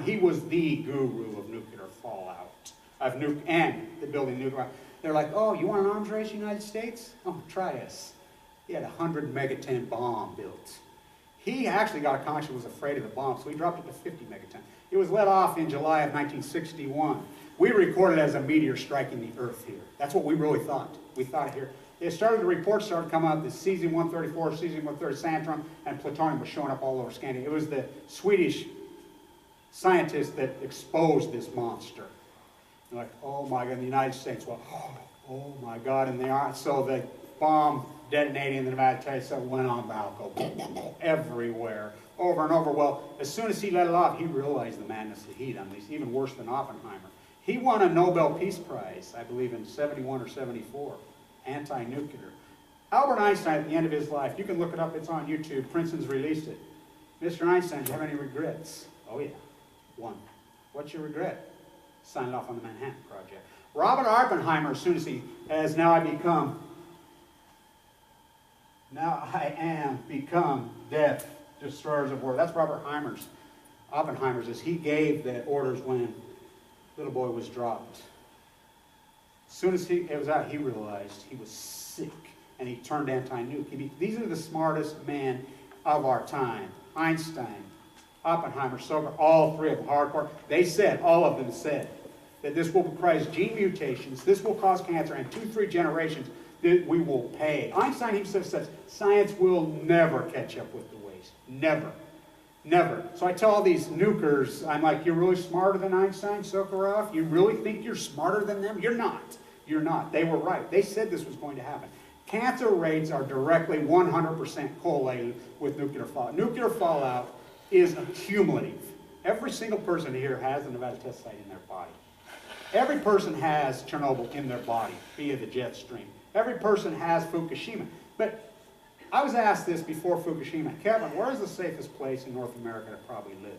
He was the guru of nuclear fallout, and the building nuclear. They're like, oh, you want an arms race, United States? Oh, try us. He had a 100 megaton bomb built. He actually got a conscience, was afraid of the bomb, so he dropped it to 50 megaton. It was let off in July of 1961. We recorded it as a meteor striking the Earth here. That's what we really thought. We thought it here. It started, the reports started coming out that cesium-134, cesium-130, Santrum, and plutonium was showing up all over Scandinavia. It was the Swedish scientists that exposed this monster. They're like, oh my God, the United States, well, oh my God, and they are. So the bomb detonating in the Nevada test went on balco everywhere, over and over. Well, as soon as he let it off, he realized the madness of the heat unleashed, even worse than Oppenheimer. He won a Nobel Peace Prize, I believe in 71 or 74, anti-nuclear. Albert Einstein, at the end of his life, you can look it up, it's on YouTube, Princeton's released it. Mr. Einstein, do you have any regrets? Oh yeah, one. What's your regret? Signed off on the Manhattan Project. Robert Oppenheimer, as soon as he has now I am become death, destroyers of war. That's Robert Oppenheimer's, as he gave the orders when little boy was dropped. As soon as it was out, he realized he was sick, and he turned anti-nuke. These are the smartest men of our time. Einstein, Oppenheimer, Sober, all three of them, hardcore. They said, all of them said, that this will cause gene mutations, this will cause cancer, and 2-3 generations that we will pay. Einstein himself says, science will never catch up with the waste. Never. Never. So I tell all these nukers, I'm like, you're really smarter than Einstein, Sokolov? You really think you're smarter than them? You're not. You're not. They were right. They said this was going to happen. Cancer rates are directly 100% correlated with nuclear fallout. Nuclear fallout is cumulative. Every single person here has a Nevada test site in their body. Every person has Chernobyl in their body via the jet stream. Every person has Fukushima. But I was asked this before Fukushima, Kevin, where is the safest place in North America to probably live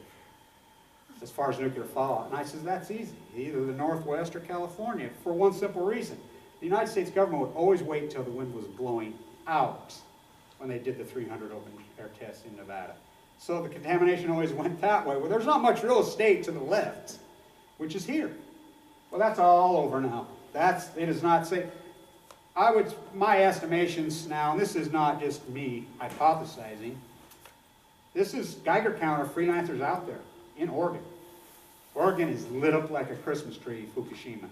as far as nuclear fallout? And I said, that's easy, either the Northwest or California, for one simple reason. The United States government would always wait until the wind was blowing out when they did the 300 open air tests in Nevada. So the contamination always went that way. Well, there's not much real estate to the left, which is here. Well, that's all over now. It is not safe. My estimations now, and this is not just me hypothesizing, this is Geiger counter freelancers out there in Oregon. Oregon is lit up like a Christmas tree, Fukushima.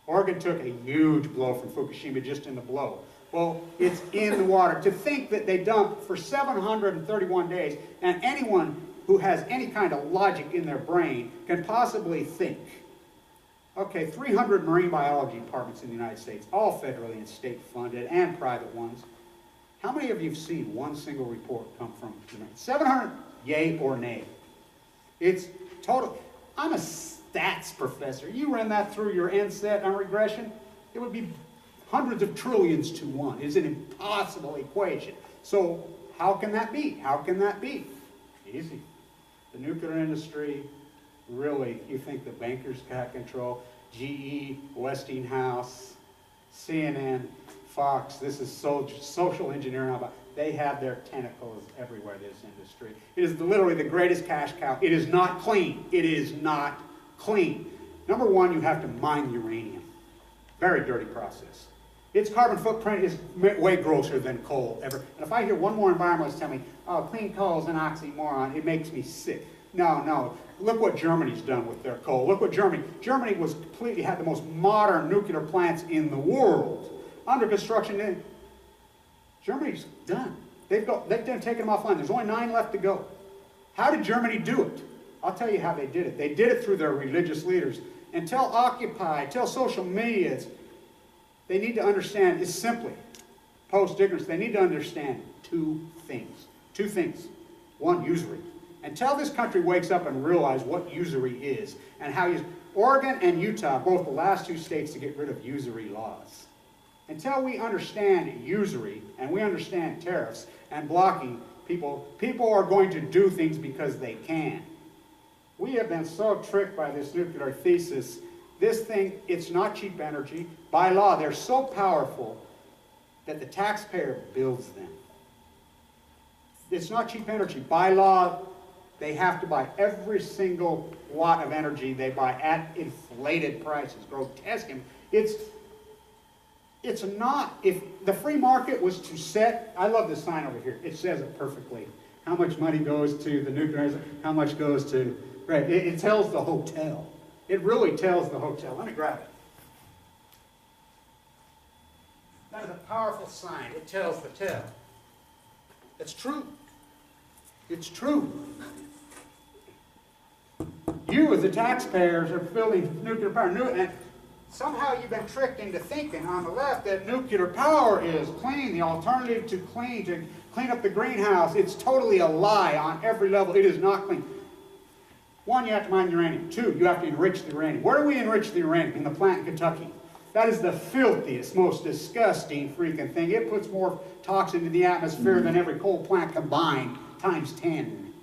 Oregon took a huge blow from Fukushima just in the blow. Well, it's in the water. To think that they dumped for 731 days, and anyone who has any kind of logic in their brain can possibly think, okay, 300 marine biology departments in the United States, all federally and state funded and private ones. How many of you have seen one single report come from 700, yay or nay? It's total. I'm a stats professor. You ran that through your NSET on regression, it would be hundreds of trillions to one. It's an impossible equation. So how can that be? How can that be? Easy. The nuclear industry, really, you think the bankers got control? GE, Westinghouse, CNN, Fox, this is social engineering. They have their tentacles everywhere, this industry. It is literally the greatest cash cow. It is not clean. It is not clean. Number one, you have to mine uranium. Very dirty process. Its carbon footprint is way grosser than coal ever. And if I hear one more environmentalist tell me, oh, clean coal is an oxymoron, it makes me sick. No. Look what Germany's done with their coal. Look what Germany was completely, had the most modern nuclear plants in the world. Under construction, Germany's done. They've taken them offline. There's only 9 left to go. How did Germany do it? I'll tell you how they did it. They did it through their religious leaders. And tell Occupy, tell social media, they need to understand is simply, post-ignorance, they need to understand 2 things. 2 things. 1, usury. Until this country wakes up and realize what usury is and how Oregon and Utah, both the last 2 states to get rid of usury laws. Until we understand usury and we understand tariffs and blocking people are going to do things because they can. We have been so tricked by this nuclear thesis. This thing, it's not cheap energy. By law, they're so powerful that the taxpayer builds them. It's not cheap energy. By law, They have to buy every single watt of energy they buy at inflated prices, grotesque. It's not, if the free market was to set, I love this sign over here, it says it perfectly. How much money goes to the nuclear, how much goes to, right, it tells the hotel. It really tells the hotel. Let me grab it. That is a powerful sign. It tells the tale. It's true. It's true. You, as the taxpayers, are building nuclear power. And somehow you've been tricked into thinking on the left that nuclear power is clean, the alternative to clean up the greenhouse. It's totally a lie on every level. It is not clean. One, you have to mine uranium. Two, you have to enrich the uranium. Where do we enrich the uranium? In the plant in Kentucky. That is the filthiest, most disgusting freaking thing. It puts more toxin into the atmosphere than every coal plant combined, times 10.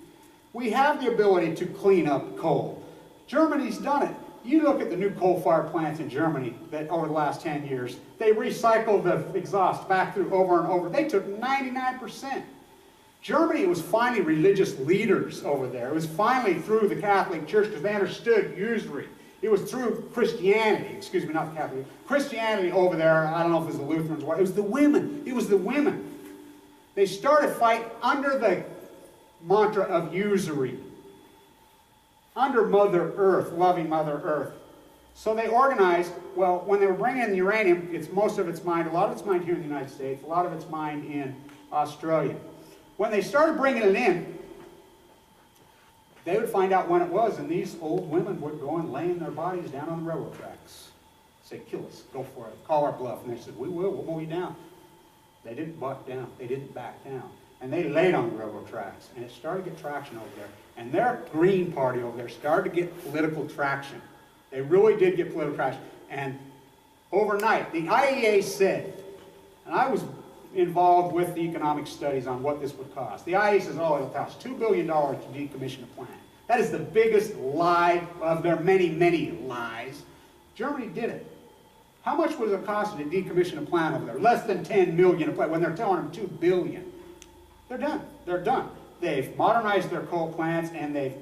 We have the ability to clean up coal. Germany's done it. You look at the new coal-fired plants in Germany that over the last 10 years, they recycled the exhaust back through over and over. They took 99%. Germany, it was finally religious leaders over there. It was finally through the Catholic Church because they understood usury. It was through Christianity, excuse me, not the Catholic, Christianity over there. I don't know if it was the Lutherans or what. It was the women. It was the women. They started fight under the mantra of usury, under Mother Earth, loving Mother Earth. So they organized, well, when they were bringing in the uranium, most of it's mined, a lot of it's mined here in the United States, a lot of it's mined in Australia. When they started bringing it in, they would find out when it was, and these old women would go and lay their bodies down on the railroad tracks. Say, kill us, go for it, call our bluff. And they said, we will, we'll mow you down. They didn't buck down, they didn't back down. And they laid on the railroad tracks, and it started to get traction over there. And their Green Party over there started to get political traction. They really did get political traction. And overnight, the IEA said, and I was involved with the economic studies on what this would cost. The IEA says, oh, it'll cost $2 billion to decommission a plant. That is the biggest lie of their many, many lies. Germany did it. How much was it costing to decommission a plant over there? Less than $10 million a plant, when they're telling them $2 billion. They're done. They're done. They've modernized their coal plants, and they've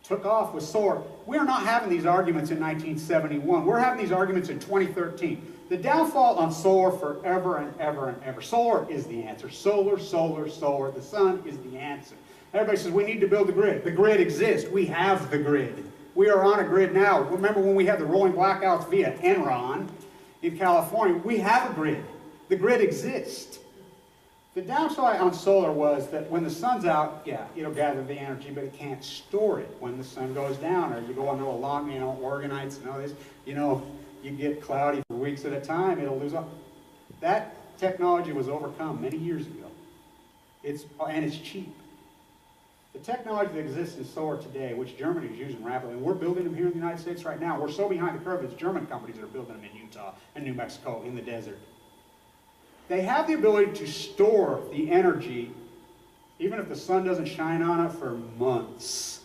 took off with solar. We're not having these arguments in 1971. We're having these arguments in 2013. The downfall on solar forever and ever and ever. Solar is the answer. Solar, solar, solar. The sun is the answer. Everybody says we need to build the grid. The grid exists. We have the grid. We are on a grid now. Remember when we had the rolling blackouts via Enron in California? We have a grid. The grid exists. The downside on solar was that when the sun's out, yeah, it'll gather the energy, but it can't store it when the sun goes down, or you go into a long, organites and all this, you get cloudy for weeks at a time, it'll lose all. That technology was overcome many years ago. And it's cheap. The technology that exists in solar today, which Germany is using rapidly, and we're building them here in the United States right now. We're so behind the curve, it's German companies that are building them in Utah and New Mexico in the desert. They have the ability to store the energy, even if the sun doesn't shine on it, for months.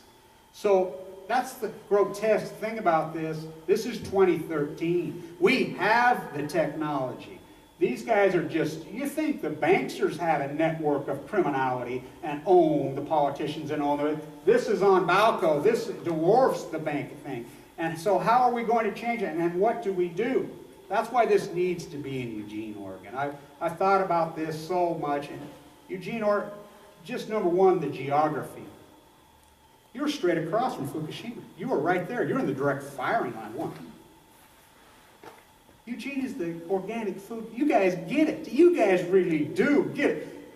So that's the grotesque thing about this. This is 2013. We have the technology. These guys are just, you think the banksters had a network of criminality and own the politicians and all of it. This is on balco. This dwarfs the bank thing. And so how are we going to change it? And what do we do? That's why this needs to be in Eugene, Oregon. I thought about this so much. And Eugene, Oregon, just number one, the geography. You're straight across from Fukushima. You were right there. You're in the direct firing line. One. Eugene is the organic food. You guys get it. You guys really do get it.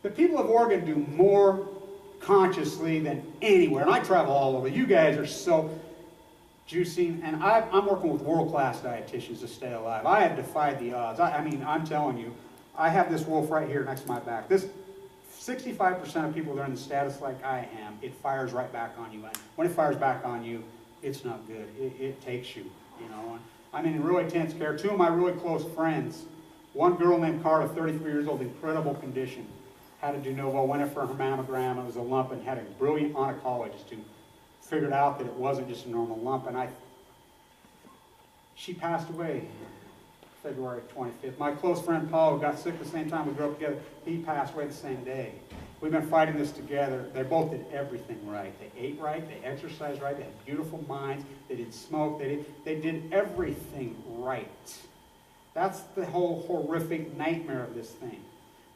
The people of Oregon do more consciously than anywhere. And I travel all over. You guys are so juicing, and I'm working with world-class dietitians to stay alive. I have defied the odds. I mean, I'm telling you, I have this wolf right here next to my back. This 65% of people that are in the status like I am, it fires right back on you. And when it fires back on you, it's not good. It takes you, I'm in really intense care. Two of my really close friends, one girl named Carla, 33 years old, incredible condition, had a de novo, went in for her mammogram, it was a lump, and had a brilliant oncologist who figured out that it wasn't just a normal lump, and she passed away February 25th. My close friend Paul, who got sick the same time we grew up together, he passed away the same day. We've been fighting this together. They both did everything right. They ate right, they exercised right, they had beautiful minds, they didn't smoke, they did everything right. That's the whole horrific nightmare of this thing.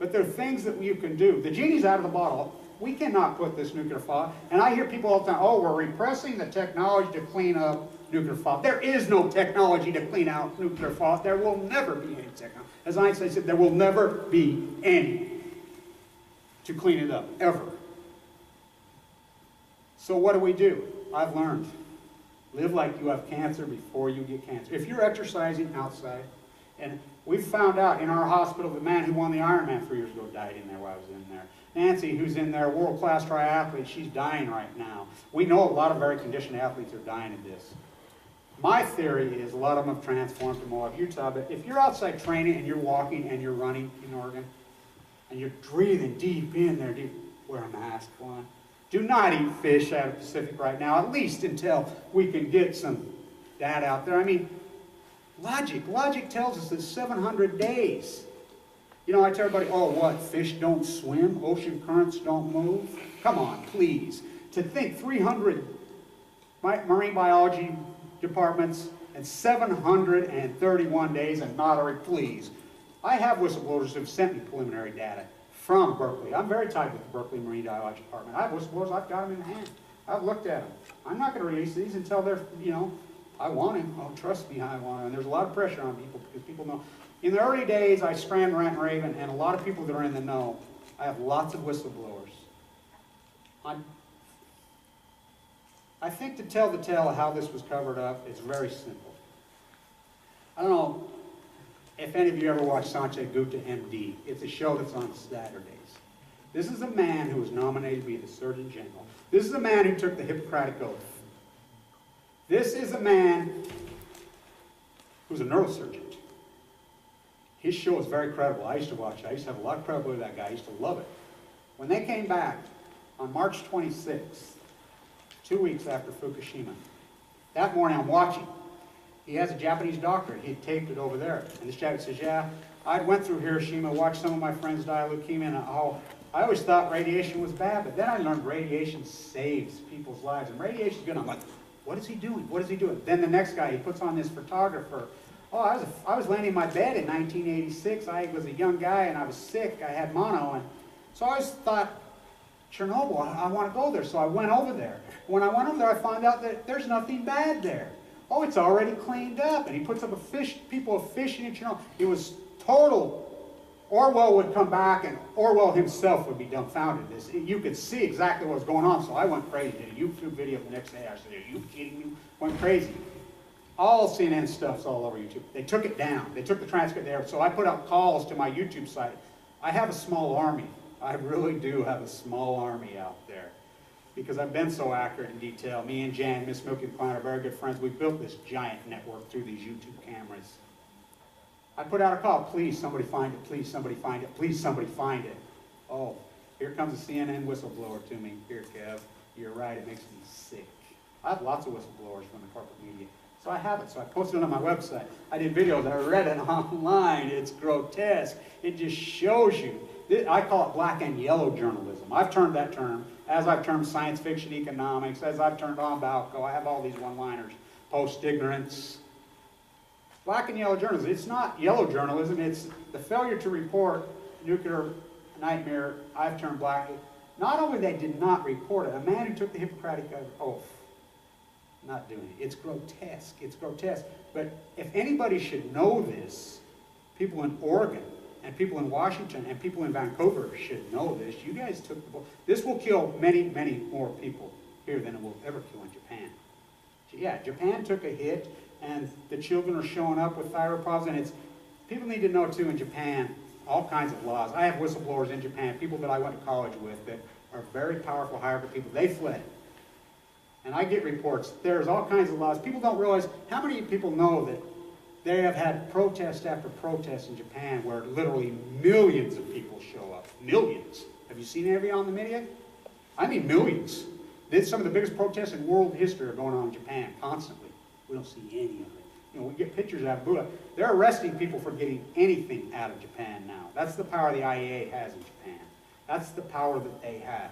But there are things that you can do. The genie's out of the bottle. We cannot put this nuclear fallout. And I hear people all the time, oh, we're repressing the technology to clean up nuclear fallout. There is no technology to clean out nuclear fallout. There will never be any technology. As Einstein said, there will never be any to clean it up, ever. So what do? I've learned. Live like you have cancer before you get cancer. If you're exercising outside, and we found out in our hospital, the man who won the Ironman 3 years ago died in there while I was in there. Nancy, who's in there, world-class triathlete, she's dying right now. We know a lot of very conditioned athletes are dying of this. My theory is a lot of them have transformed to Moab, Utah, but if you're outside training and you're walking and you're running in Oregon, and you're breathing deep in there, wear a mask on. Do not eat fish out of the Pacific right now, at least until we can get some data out there. I mean, logic tells us that 700 days. You know, I tell everybody, oh, what, fish don't swim, ocean currents don't move? Come on, please. To think 300 marine biology departments and 731 days and not a please. I have whistleblowers who have sent me preliminary data from Berkeley. I'm very tight with the Berkeley Marine Biology Department. I have whistleblowers, I've got them in hand. I've looked at them. I'm not going to release these until they're, you know, I want him. Oh, trust me, I want him. And there's a lot of pressure on people because people know. In the early days, I scrammed Rant and Raven, and a lot of people that are in the know, I have lots of whistleblowers. I think to tell the tale of how this was covered up is very simple. I don't know if any of you ever watched Sanjay Gupta, MD. It's a show that's on Saturdays. This is a man who was nominated to be the Surgeon General. This is a man who took the Hippocratic Oath. This is a man who's a neurosurgeon. His show is very credible. I used to watch it. I used to have a lot of credibility with that guy. I used to love it. When they came back on March 26th, 2 weeks after Fukushima, that morning I'm watching. He has a Japanese doctor. He had taped it over there. And this Japanese says, yeah, I went through Hiroshima, watched some of my friends die of leukemia, and I always thought radiation was bad, but then I learned radiation saves people's lives. And radiation's good. I'm like, what is he doing? What is he doing? Then the next guy, he puts on this photographer. Oh, I was laying in my bed in 1986. I was a young guy, and I was sick. I had mono. And so I always thought, Chernobyl, I want to go there. So I went over there. When I went over there, I found out that there's nothing bad there. Oh, it's already cleaned up. And he puts up people fishing in Chernobyl. It was total. Orwell would come back, and Orwell himself would be dumbfounded. You could see exactly what was going on. So I went crazy. Did a YouTube video the next day. I said, are you kidding me? Went crazy. All CNN stuff's all over YouTube. They took it down. They took the transcript there. So I put out calls to my YouTube site. I have a small army. I really do have a small army out there. Because I've been so accurate in detail. Me and Jan, Miss Milky Klein are very good friends. We built this giant network through these YouTube cameras. I put out a call. Please, somebody find it. Please, somebody find it. Please, somebody find it. Oh, here comes a CNN whistleblower to me. Here, Kev. You're right. It makes me sick. I have lots of whistleblowers from the corporate media. So I have it. So I posted it on my website. I did videos. I read it online. It's grotesque. It just shows you. I call it black and yellow journalism. I've termed that term, as I've termed science fiction economics, as I've turned on balco. I have all these one-liners. Post-ignorance. Black and yellow journalism. It's not yellow journalism. It's the failure to report nuclear nightmare. I've termed black. Not only they did not report it, a man who took the Hippocratic Oath, not doing it. It's grotesque. It's grotesque. But if anybody should know this, people in Oregon and people in Washington and people in Vancouver should know this. You guys took the book. This will kill many, many more people here than it will ever kill in Japan. Yeah, Japan took a hit, and the children are showing up with thyroid problems, and people need to know too in Japan, all kinds of laws. I have whistleblowers in Japan, people that I went to college with that are very powerful, hierarchical people. They fled. And I get reports. There's all kinds of laws. People don't realize how many people know that they have had protest after protest in Japan where literally millions of people show up. Millions. Have you seen any of you on the media? I mean millions. Some of the biggest protests in world history are going on in Japan constantly. We don't see any of it. You know, we get pictures out of Buddha. They're arresting people for getting anything out of Japan now. That's the power the IAEA has in Japan. That's the power that they have.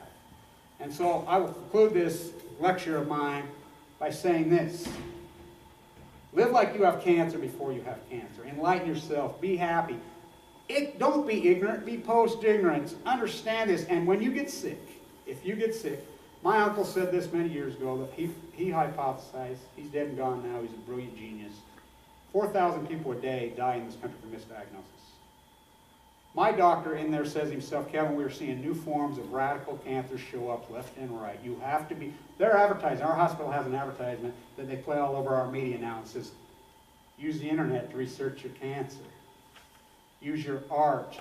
And so I will conclude this lecture of mine by saying this. Live like you have cancer before you have cancer. Enlighten yourself. Be happy. Don't be ignorant. Be post-ignorance. Understand this. And when you get sick, if you get sick, my uncle said this many years ago, that he hypothesized, he's dead and gone now, he's a brilliant genius, 4,000 people a day die in this country from misdiagnosis. My doctor in there says himself, Kevin, we are seeing new forms of radical cancer show up left and right. You have to be, they're advertising, our hospital has an advertisement that they play all over our media now. It says, use the internet to research your cancer. Use your art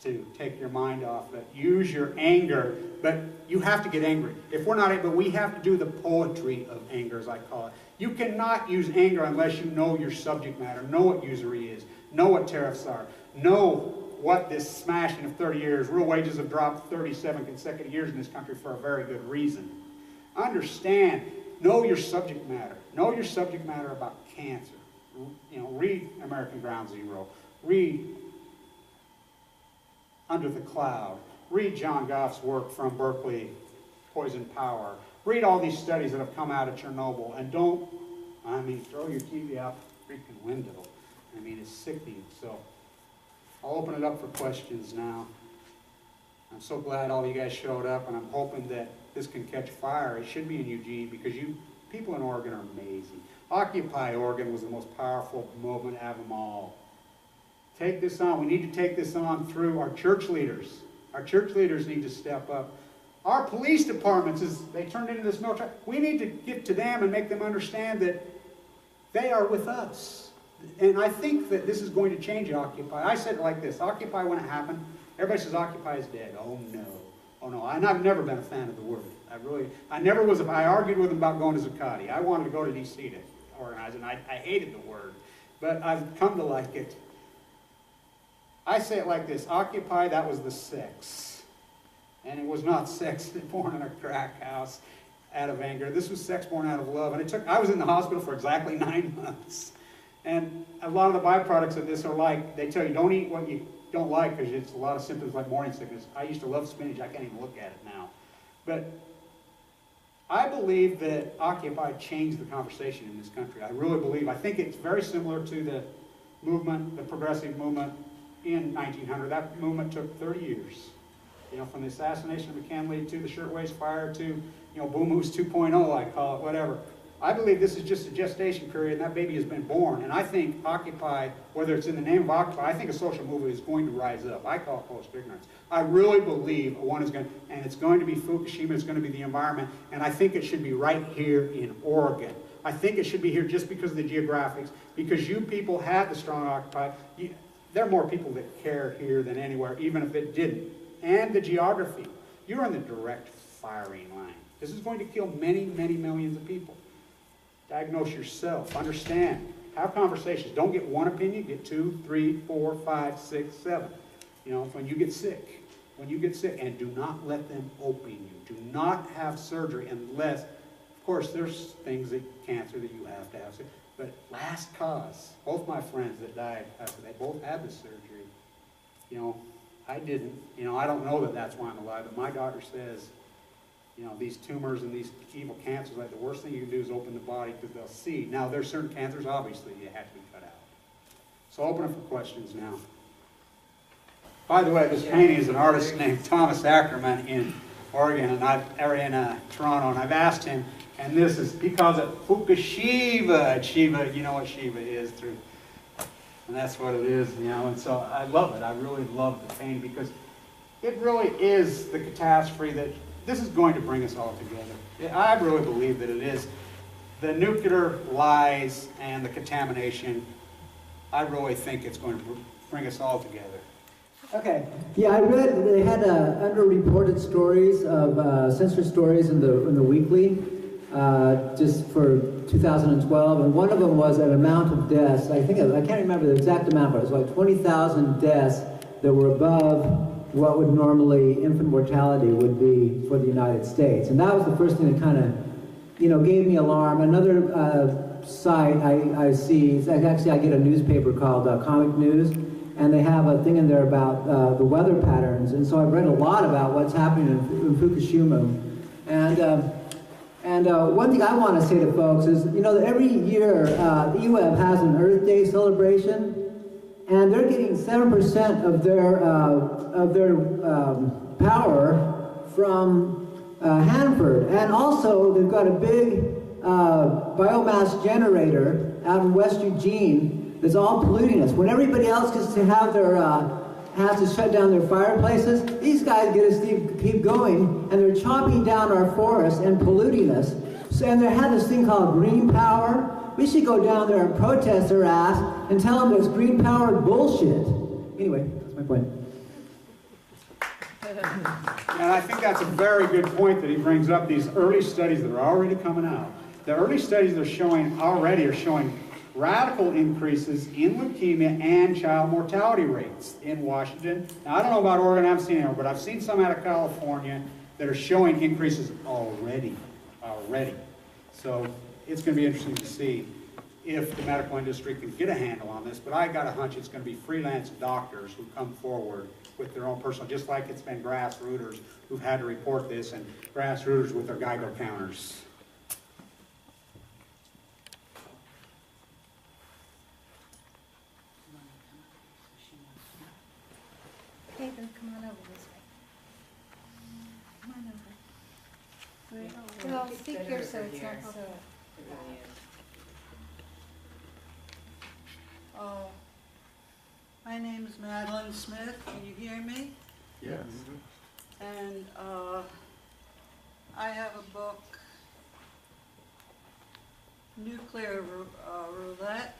to take your mind off it. Use your anger, but you have to get angry. If we're not able, we have to do the poetry of anger, as I call it. You cannot use anger unless you know your subject matter, know what usury is, know what tariffs are, know what this smashing of 30 years, real wages have dropped 37 consecutive years in this country for a very good reason. Understand, know your subject matter. Know your subject matter about cancer. You know, read American Ground Zero. Read Under the Cloud. Read John Goff's work from Berkeley, Poison Power. Read all these studies that have come out of Chernobyl. And don't, I mean, throw your TV out the freaking window. I mean, it's sickening. So I'll open it up for questions now. I'm so glad all you guys showed up, and I'm hoping that this can catch fire. It should be in Eugene, because you people in Oregon are amazing. Occupy Oregon was the most powerful movement out of them all. Take this on. We need to take this on through our church leaders. Our church leaders need to step up. Our police departments, as they turned into this military, we need to get to them and make them understand that they are with us. And I think that this is going to change Occupy. I said it like this: Occupy, when it happened, everybody says Occupy is dead. Oh no. Oh no. And I've never been a fan of the word. I never was. I argued with them about going to Zuccotti. I wanted to go to D.C. to organize, and I hated the word. But I've come to like it. I say it like this: Occupy, that was the sex. And it was not sex born in a crack house out of anger. This was sex born out of love. And I was in the hospital for exactly 9 months. And a lot of the byproducts of this are like, they tell you don't eat what you don't like, because it's a lot of symptoms like morning sickness. I used to love spinach. I can't even look at it now. But I believe that Occupy changed the conversation in this country. I really believe. I think it's very similar to the movement, the progressive movement in 1900. That movement took 30 years. You know, from the assassination of McKinley to the shirtwaist fire to, you know, Boom Moose 2.0, I call it, whatever. I believe this is just a gestation period, and that baby has been born. And I think Occupy, whether it's in the name of Occupy, I think a social movement is going to rise up. I call it post-ignorance. I really believe one is going to, and it's going to be Fukushima, it's going to be the environment, and I think it should be right here in Oregon. I think it should be here just because of the geographics, because you people have the strong Occupy. There are more people that care here than anywhere, even if it didn't. And the geography. You're in the direct firing line. This is going to kill many, many millions of people. Diagnose yourself. Understand. Have conversations. Don't get one opinion. Get 2, 3, 4, 5, 6, 7. You know, when you get sick. When you get sick. And do not let them open you. Do not have surgery unless, of course, there's things that cancer that you have to have. But last cause. Both my friends that died after they both had the surgery. You know, I didn't. You know, I don't know that that's why I'm alive. But my doctor says, you know, these tumors and these evil cancers, like the worst thing you can do is open the body, because they'll see. Now, there's certain cancers, obviously, you have to be cut out. So I'll open it for questions now. By the way, this painting is an artist named Thomas Ackerman in Oregon, and Toronto, and I've asked him, and this is, he calls it Fukushima. Shiva, you know what Shiva is through. And that's what it is, you know, and so I love it. I really love the painting, because it really is the catastrophe that this is going to bring us all together. I really believe that it is. The nuclear lies and the contamination, I really think it's going to bring us all together. Okay. Yeah, I read they had underreported stories of censored stories in the weekly, just for 2012, and one of them was an amount of deaths. I can't remember the exact amount, but it was like 20,000 deaths that were above what would normally infant mortality would be for the United States. And that was the first thing that kind of, you know, gave me alarm. Another site I see, actually I get a newspaper called Comic News, and they have a thing in there about the weather patterns. And so I've read a lot about what's happening in Fukushima. And one thing I want to say to folks is, you know, that every year the UAB has an Earth Day celebration, and they're getting 7% of their power from Hanford. And also, they've got a big biomass generator out in West Eugene that's all polluting us. When everybody else gets to have their has to shut down their fireplaces, these guys get us to keep going, and they're chopping down our forests and polluting us. So, and they have this thing called green power. We should go down there and protest their ass and tell them it's green powered bullshit. Anyway, that's my point. And I think that's a very good point that he brings up, these early studies that are already coming out. The early studies are showing radical increases in leukemia and child mortality rates in Washington. Now, I don't know about Oregon, I haven't seen it, but I've seen some out of California that are showing increases already. So it's going to be interesting to see if the medical industry can get a handle on this, but I got a hunch it's going to be freelance doctors who come forward with their own personal, just like it's been grassrooters who've had to report this, and grassrooters with their Geiger counters. Hey, then come on over this way. Come on over. Well, speak here so it's not so. Oh, my name is Madeline Smith. Can you hear me? Yes. And I have a book, Nuclear Roulette.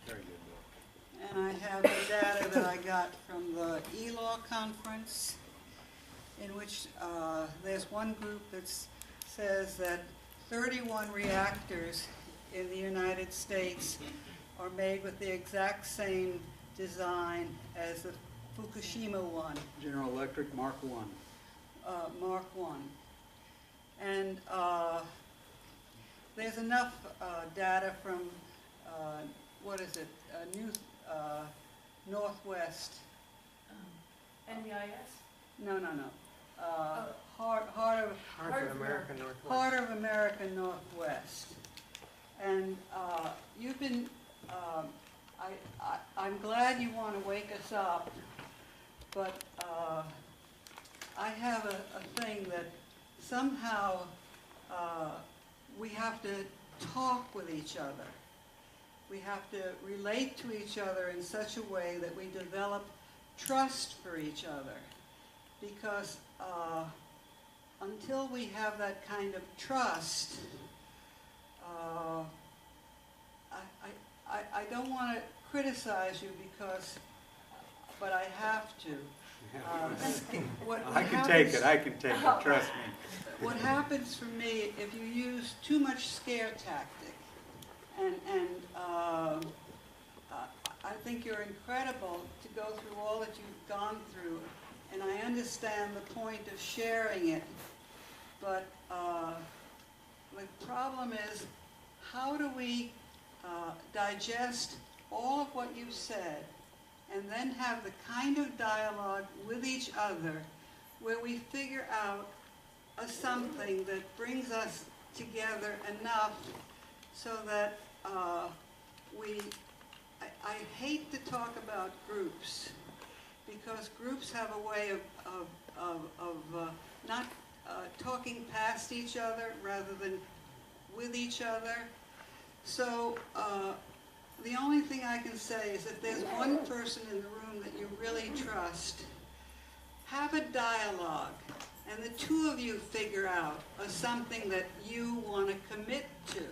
Very good book. And I have the data that I got from the ELAW conference, in which there's one group that says that 31 reactors in the United States are made with the exact same design as the Fukushima one. General Electric Mark I. Mark I. And there's enough data from, what is it, Northwest. NBIS? No. Heart of America Northwest. Heart of America Northwest. And you've been, I'm glad you want to wake us up, but I have a thing that somehow we have to talk with each other. We have to relate to each other in such a way that we develop trust for each other. Because until we have that kind of trust, I don't want to criticize you but I have to. I can take it, trust me. What happens for me, if you use too much scare tactic, and I think you're incredible to go through all that you've gone through, and I understand the point of sharing it, but the problem is, how do we digest all of what you've said, and then have the kind of dialogue with each other where we figure out something that brings us together enough so that I hate to talk about groups, because groups have a way of not talking past each other rather than with each other. So the only thing I can say is if there's one person in the room that you really trust, have a dialogue, and the two of you figure out something that you want to commit to,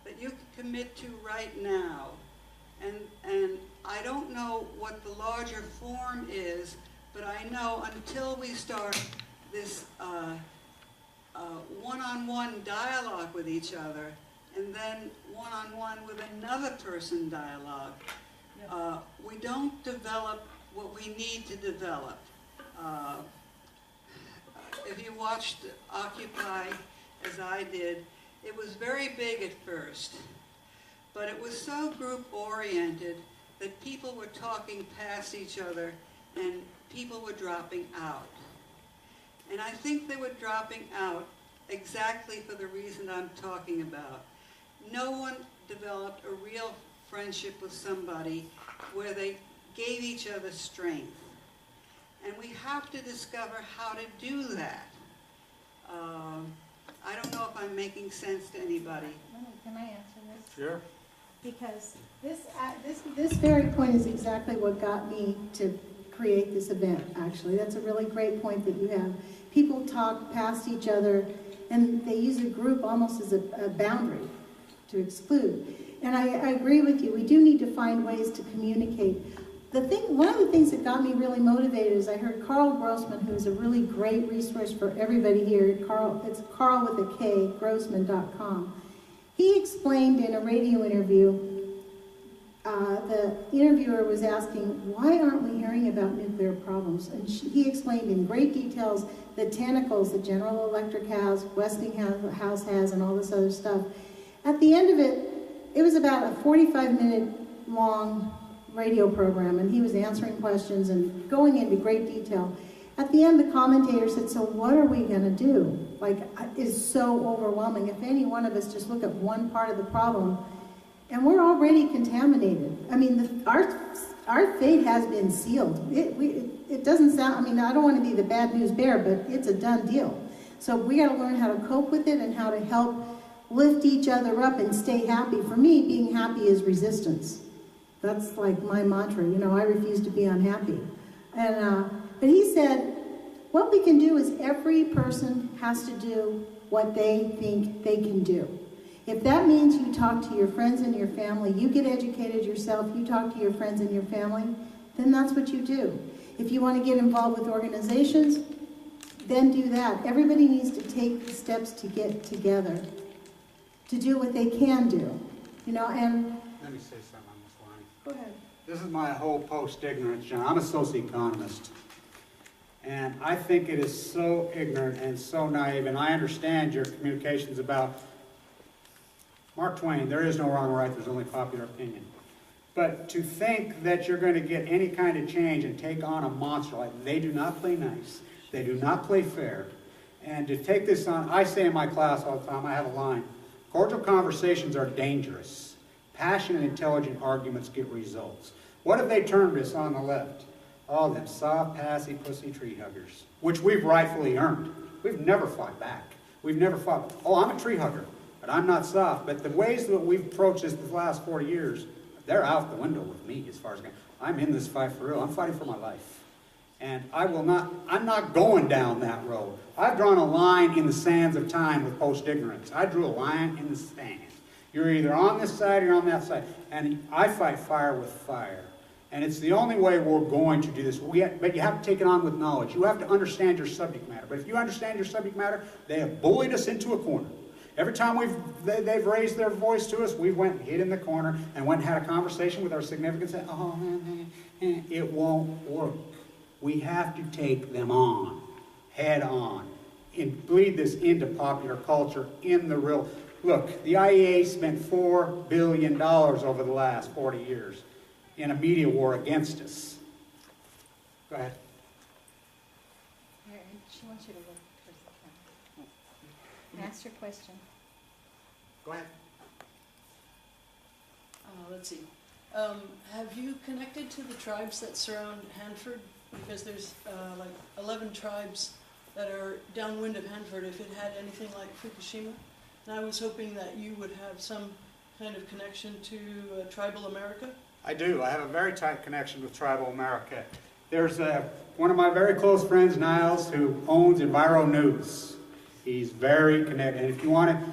that you can commit to right now. And I don't know what the larger form is, but I know until we start this one-on-one dialogue with each other, and then one-on-one with another person dialogue, we don't develop what we need to develop. If you watched Occupy, as I did, it was very big at first, but it was so group-oriented that people were talking past each other and people were dropping out. And I think they were dropping out exactly for the reason I'm talking about. No one developed a real friendship with somebody where they gave each other strength. And we have to discover how to do that. I don't know if I'm making sense to anybody. Can I answer this? Sure. Because this very point is exactly what got me to create this event, actually. That's a really great point that you have. People talk past each other, and they use a group almost as a boundary to exclude. And I agree with you. We do need to find ways to communicate. One of the things that got me really motivated is I heard Carl Grossman, who is a really great resource for everybody here. It's Carl with a K, Grossman.com. He explained in a radio interview, the interviewer was asking, why aren't we hearing about nuclear problems? And he explained in great details the tentacles that General Electric has, Westinghouse has, and all this other stuff. At the end of it, it was about a 45-minute long radio program, and he was answering questions and going into great detail. At the end, the commentator said, so what are we going to do? Like, it's so overwhelming. If any one of us just look at one part of the problem, and we're already contaminated. I mean, our fate has been sealed. It doesn't sound, I mean, I don't want to be the bad news bearer, but it's a done deal. So we got to learn how to cope with it and how to help lift each other up and stay happy. For me, being happy is resistance. That's like my mantra. You know, I refuse to be unhappy. And but he said, what we can do is every person has to do what they think they can do. If that means you talk to your friends and your family, you get educated yourself, you talk to your friends and your family, then that's what you do. If you want to get involved with organizations, then do that. Everybody needs to take the steps to get together, to do what they can do. You know, and... Let me say something on this line. Go ahead. This is my whole post-ignorance, John. I'm a socioeconomist. And I think it is so ignorant and so naive, and I understand your communications about Mark Twain, there is no wrong or right, there's only popular opinion. But to think that you're going to get any kind of change and take on a monster, like they do not play nice, they do not play fair, and to take this on, I say in my class all the time, I have a line, cordial conversations are dangerous. Passionate and intelligent arguments get results. What if they turned us on the left? Oh, them soft, passy, pussy tree huggers, which we've rightfully earned. We've never fought back. We've never fought, oh, I'm a tree hugger, but I'm not soft. But the ways that we've approached this the last 40 years, they're out the window with me as far as I'm in this fight for real. I'm fighting for my life. And I'm not going down that road. I've drawn a line in the sands of time with post-ignorance. I drew a line in the sand. You're either on this side or you're on that side. And I fight fire with fire. And it's the only way we're going to do this. But you have to take it on with knowledge. You have to understand your subject matter. But if you understand your subject matter, they have bullied us into a corner. Every time they've raised their voice to us, we went and hid in the corner and went and had a conversation with our significants and said, oh, it won't work. We have to take them on, head on, and bleed this into popular culture in the real. Look, the IEA spent $4 billion over the last 40 years in a media war against us. Go ahead. She wants you to look towards the camera. Ask your question. Go ahead. Let's see. Have you connected to the tribes that surround Hanford? Because there's like 11 tribes that are downwind of Hanford if it had anything like Fukushima. And I was hoping that you would have some kind of connection to tribal America. I do. I have a very tight connection with tribal America. There's one of my very close friends, Niles, who owns Enviro News. He's very connected. And if you want to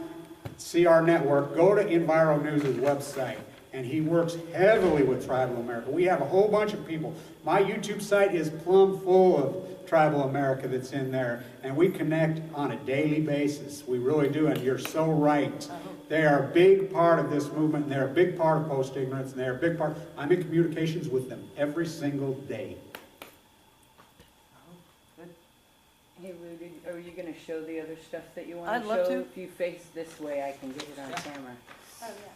see our network, go to Enviro News' website. And he works heavily with tribal America. We have a whole bunch of people. My YouTube site is plumb full of tribal America that's in there. And we connect on a daily basis. We really do. And you're so right. They are a big part of this movement. And they're a big part of post-ignorance. And they're a big part. I'm in communications with them every single day. Hey, Rudy, are you going to show the other stuff that you want to show? I'd love to. If you face this way, I can get it on camera. Oh, yeah.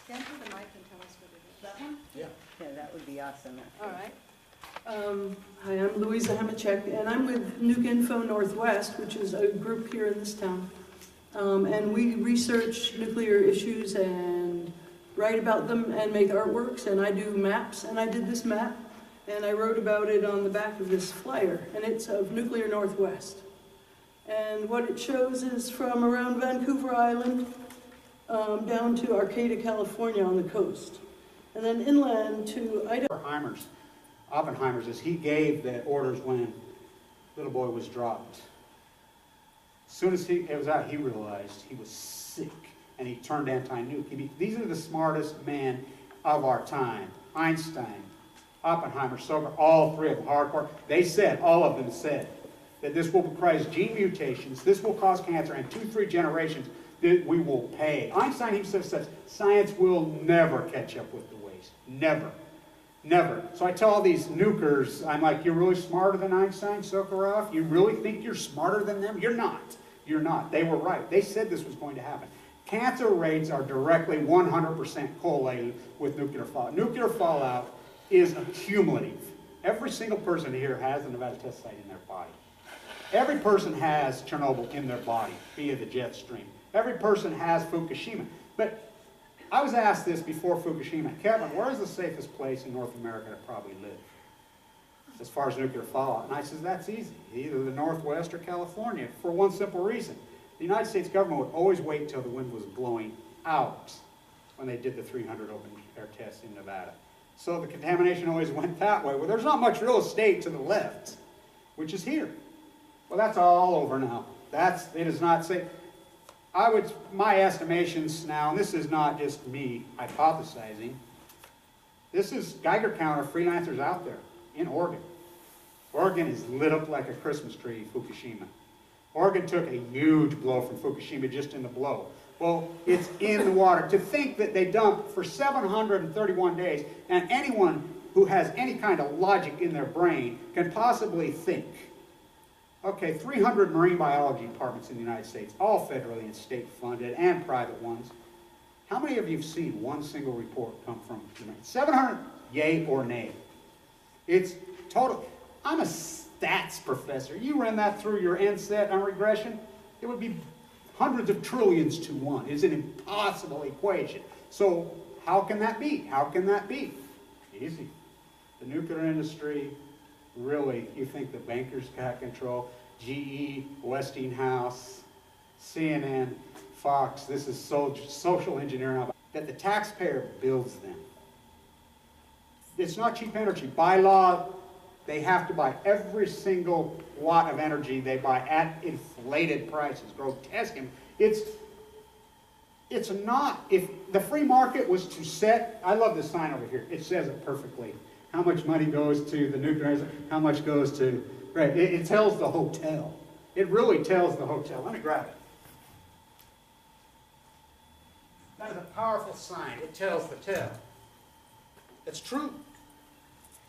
Stand to the mic and tell us what would be awesome. All right. Hi, I'm Louisa Hemachek, and I'm with Nuke Info Northwest, which is a group here in this town. And we research nuclear issues and write about them and make artworks, and I do maps, and I did this map, and I wrote about it on the back of this flyer, and it's of Nuclear Northwest. And what it shows is from around Vancouver Island down to Arcata, California on the coast. And then inland to Idaho. Oppenheimer's is he gave the orders when little boy was dropped. As soon as it was out, he realized he was sick, and he turned anti-nuke. These are the smartest men of our time. Einstein, Oppenheimer, Sober, all three of them, hardcore. They said, all of them said, that this will cause gene mutations, this will cause cancer, and 2-3 generations that we will pay. Einstein himself says, science will never catch up with the waste. Never. Never. So I tell all these nukers, I'm like, you're really smarter than Einstein, Sokolov? You really think you're smarter than them? You're not. You're not. They were right. They said this was going to happen. Cancer rates are directly 100% correlated with nuclear fallout. Nuclear fallout is cumulative. Every single person here has a Nevada test site in their body. Every person has Chernobyl in their body via the jet stream. Every person has Fukushima. But I was asked this before Fukushima, Kevin, where is the safest place in North America to probably live as far as nuclear fallout? And I said, that's easy, either the Northwest or California, for one simple reason. The United States government would always wait until the wind was blowing out when they did the 300 open air tests in Nevada. So the contamination always went that way. Well, there's not much real estate to the left, which is here. Well, that's all over now. It is not safe. My estimations now, and this is not just me hypothesizing, this is Geiger counter freelancers out there in Oregon. Oregon is lit up like a Christmas tree, Fukushima. Oregon took a huge blow from Fukushima just in the blow. Well, it's in the water. To think that they dumped for 731 days, and anyone who has any kind of logic in their brain can possibly think, okay, 300 marine biology departments in the United States, all federally and state funded and private ones. How many of you have seen one single report come from the marine? 700, yay or nay? It's total. I'm a stats professor. You ran that through your NSET on regression, it would be hundreds of trillions to one. It's an impossible equation. So how can that be? How can that be? Easy. The nuclear industry, really, you think the bankers got control? GE, Westinghouse, CNN, Fox, this is social engineering, that the taxpayer builds them. It's not cheap energy. By law, they have to buy every single watt of energy they buy at inflated prices, grotesque. It's not, if the free market was to set, I love this sign over here, it says it perfectly. How much money goes to the nuclear, how much goes to, right, it tells the hotel. It really tells the hotel. Let me grab it. That is a powerful sign. It tells the tale. It's true.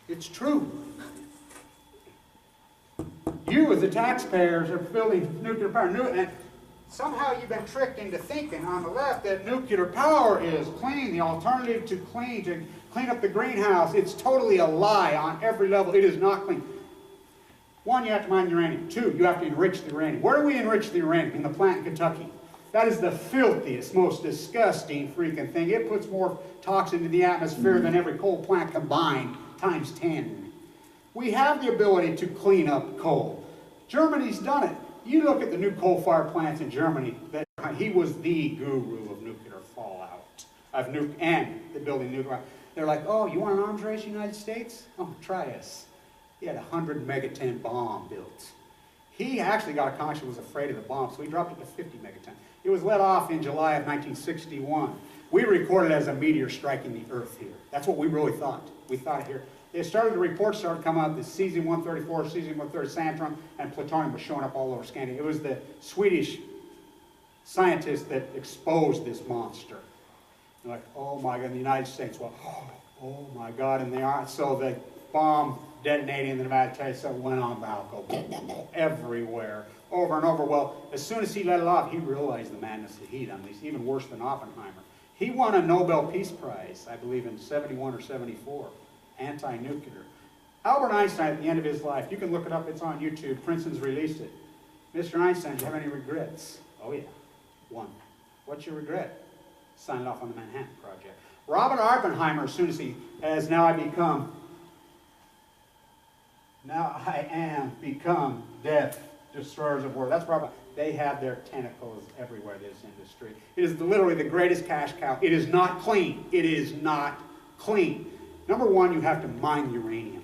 It's true. You, as the taxpayers, are building nuclear power. And somehow you've been tricked into thinking on the left that nuclear power is clean, the alternative to clean up the greenhouse. It's totally a lie on every level. It is not clean. One, you have to mine uranium. Two, you have to enrich the uranium. Where do we enrich the uranium? In the plant in Kentucky. That is the filthiest, most disgusting freaking thing. It puts more toxin into the atmosphere than every coal plant combined, times 10. We have the ability to clean up coal. Germany's done it. You look at the new coal-fired plants in Germany, he was the guru of nuclear fallout, and the building nuclear. They're like, oh, you want an arms race, United States? Oh, try us. He had a 100 megaton bomb built. He actually got a conscience, was afraid of the bomb, so he dropped it to 50 megaton. It was let off in July of 1961. We recorded it as a meteor striking the Earth here. That's what we really thought. We thought it here. The reports started coming out, the cesium-134, cesium-130, Santrum, and plutonium was showing up all over Scandinavia. It was the Swedish scientists that exposed this monster. They're like, oh my God, in the United States, well, oh my God, and they are. So the bomb detonating in the Nevada test went on balco everywhere, over and over. Well, as soon as he let it off, he realized the madness that he'd unleashed, even worse than Oppenheimer. He won a Nobel Peace Prize, I believe, in 71 or 74. anti-nuclear. Albert Einstein, at the end of his life, you can look it up, it's on YouTube, Princeton's released it. Mr. Einstein, do you have any regrets? Oh yeah, one. What's your regret? Signed off on the Manhattan Project. Robert Oppenheimer, as soon as he has now I am become death, destroyers of war. That's Robert. They have their tentacles everywhere in this industry. It is literally the greatest cash cow. It is not clean. It is not clean. Number one, you have to mine uranium.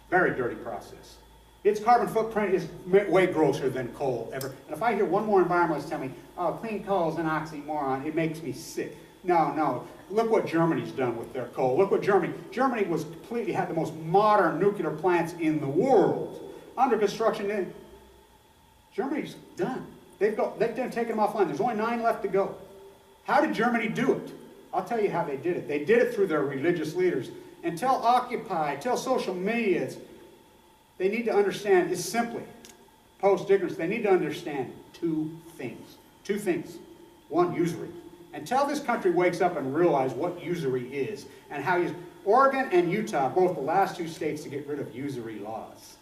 Very dirty process. Its carbon footprint is way grosser than coal ever. And if I hear one more environmentalist tell me, oh, clean coal is an oxymoron, it makes me sick. No, no. Look what Germany's done with their coal. Look what Germany was completely, had the most modern nuclear plants in the world. Under construction, Germany's done. They've taken them offline. There's only 9 left to go. How did Germany do it? I'll tell you how they did it. They did it through their religious leaders. And tell Occupy, tell social media, they need to understand, it's simply, post-ignorance, they need to understand 2 things. 2 things. 1, usury. Until this country wakes up and realizes what usury is, and how Oregon and Utah, both the last 2 states to get rid of usury laws.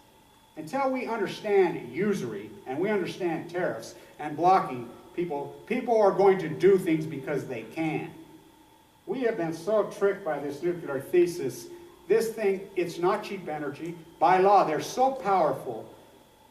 Until we understand usury, and we understand tariffs and blocking people are going to do things because they can. We have been so tricked by this nuclear thesis. This thing, it's not cheap energy. By law, they're so powerful